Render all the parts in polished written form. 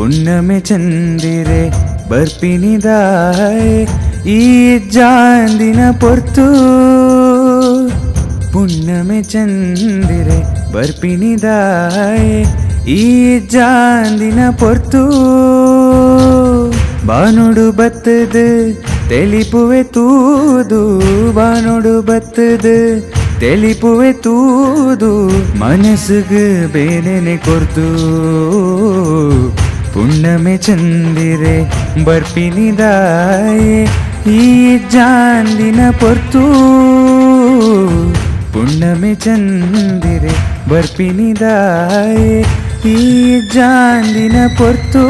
ಹುಣ್ಣಮೆ ಚಂದಿರೆ ಬರ್ಪಿನಿದಾಯೆ ಈ ಜಾಂದಿನ ಪೊರ್ತು ಹುಣ್ಣಮೆ ಚಂದಿರೆ ಬರ್ಪಿನಿದಾಯೆ ಈ ಜಾಂದಿನ ಪೊರ್ತು ಬಾನೋಡು ಬತ್ತದು ತೆಲಿಪುವೆ ತೂದು ಬಾನೋಡು ಬತ್ತದು ತೆಲಿಪುವೆ ತೂದು ಮನಸ್ಸಿಗೆ ಬೇನೆನೆ ಕೊರ್ತು ಹುಣ್ಣಮೆ ಚಂದಿರೆ ಬರ್ಪಿನಿದಾಯೆ ಈ ಜಾಂದಿನ ಪೊರ್ತು ಹುಣ್ಣಮೆ ಚಂದಿರೆ ಬರ್ಪಿನಿದಾಯೆ ಈ ಜಾಂದಿನ ಪೊರ್ತು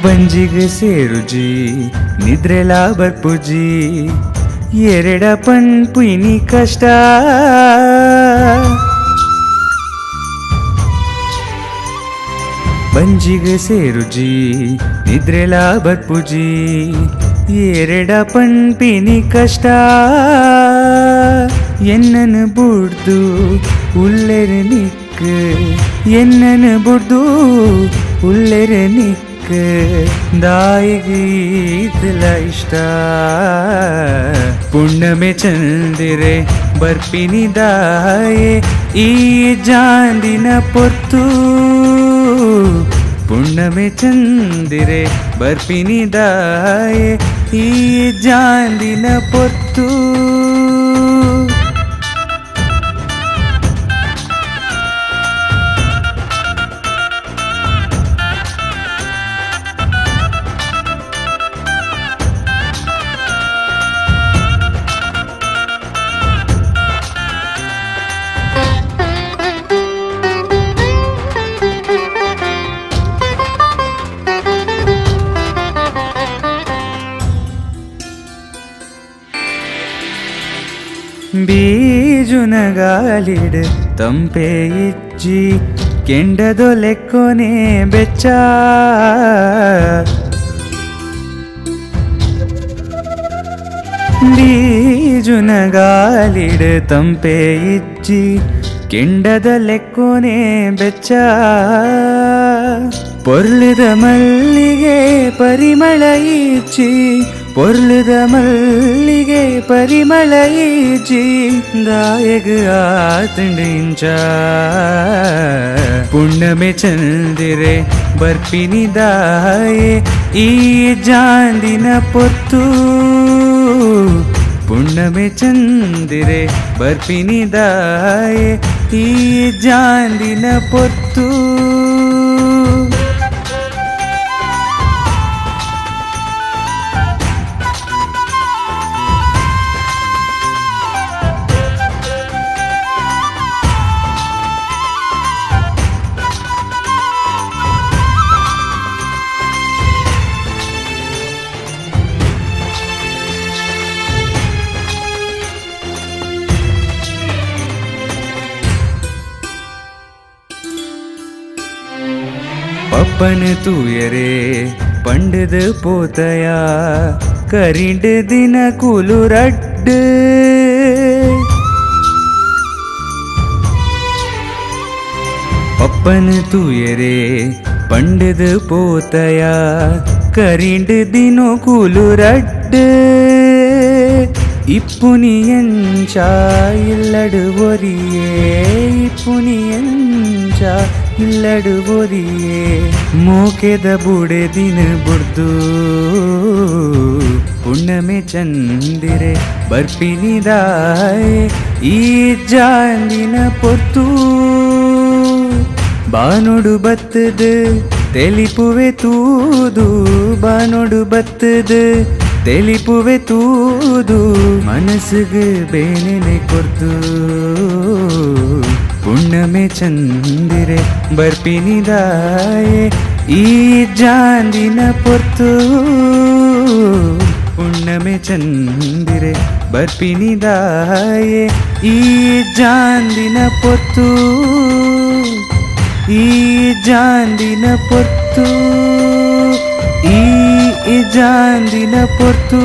ಬಂಜಿಗೆ ಸೇರುಜಿ ನಿದ್ರೆಲಾ ಬರ್ಪುಜಿ ಎರಡ ಪನ್ಪುಯಿನಿ ಕಷ್ಟ ಬಂಜಿಗೆ ಸೇರುಜಿ ನಿದ್ರೆಲಾ ಬರ್ಪುಜಿ ಎರಡ ಪನ್ಪಿನಿ ಕಷ್ಟ ಎನ್ನನು ಬುಡ್ದು ಉಲ್ಲೆರೆ ನಿಕ್ ಎನ್ನನು ಬುಡ್ದು ಉಲ್ಲೆರೆ ನಿಕ್ ದಾಯಿಗೀತಲ ಇಷ್ಟ ಹುಣ್ಣಮೆ ಚಂದಿರೆ ಬರ್ಪಿನಿದಾಯೆ ಈ ಜಾಂದಿನ ಪೊರ್ತು ಹುಣ್ಣಮೆ ಚಂದಿರೆ ಬರ್ಪಿನಿದಾಯೆ ಈ ಜಾಂದಿನ ಪೊರ್ತು ಬೀಜುನಗಾಲಿಡ್ ತಂಪೆ ಇಜ್ಜಿ ಕೆಂಡದೊಲೆಕ್ಕೊನೆ ಬೆಚ್ಚ ಬೀಜುನಗಾಲಿಡ್ ತಂಪೆ ಇಜ್ಜಿ ಕೆಂಡದೊಲೆಕ್ಕೊನೆ ಬೆಚ್ಚ ಪೊರ್ಲುದ ಮಲ್ಲಿಗೆ ಪರಿಮಳ ಈಚಿ ಪೊರ್ಲುದ ಮಲ್ಲಿಗೆ ಪರಿಮಳ ಈಚಿ ದಾಯಗ ಆತಂಡಿಂಚ ಹುಣ್ಣಮೆ ಚಂದಿರೆ ಬರ್ಪಿನಿದಾಯೆ ಈ ಜಾಂದಿನ ಪೊರ್ತು ಹುಣ್ಣಮೆ ಚಂದಿರೆ ಬರ್ಪಿನಿದಾಯೆ ಈ ಜಾಂದಿನ ಪೊರ್ತು ಪಪ್ಪನ ತೂಯರೆ ಪಂಡದ ಪೋತಯ ಕರಿಂಡ ದಿನ ಕೂಲುರಡ್ಡು ಪಪ್ಪನ ತೂಯರೆ ಪಂಡದ ಪೋತಯ ಕರಿಂಡ ದಿನ ಕೂಲುರಡ್ಡು ಇಪ್ಪುನಿಯಂಚ ಇಲ್ಲಡು ಒರಿಯೇ ಇಪ್ಪುನಿಯಂಚ ಇಲ್ಲಡು ಒರಿಯೇ ಮೋಕೆದ ಬುಡೆ ದಿನ ಬುಡ್ದು ಹುಣ್ಣಮೆ ಚಂದಿರೆ ಬರ್ಪಿನಿದಾಯೆ ಈ ಜಾಂದಿನ ಪೊರ್ತು ಬಾನೋಡು ಬತ್ತದು ತೆಲಿಪುವೆ ತೂದು ಬಾನೋಡು ಬತ್ತದು ತೆಲಿಪುವೆ ತೂದು ಮನಸ್ಸಿಗೆ ಬೇನೆನೆ ಕೊರ್ದು ಹುಣ್ಣಮೆ ಚಂದಿರೆ ಬರ್ಪಿನಿದಾಯೆ ಈ ಜಾಂದಿನ ಪೊರ್ತು ಹುಣ್ಣಮೆ ಚಂದಿರೆ ಬರ್ಪಿನಿದಾಯೆ ಈ ಜಾಂದಿನ ಪೊರ್ತು ಈ ಜಾಂದಿನ ಪೊರ್ತು ಈ ಜಾಂದಿನ ಪೊರ್ತು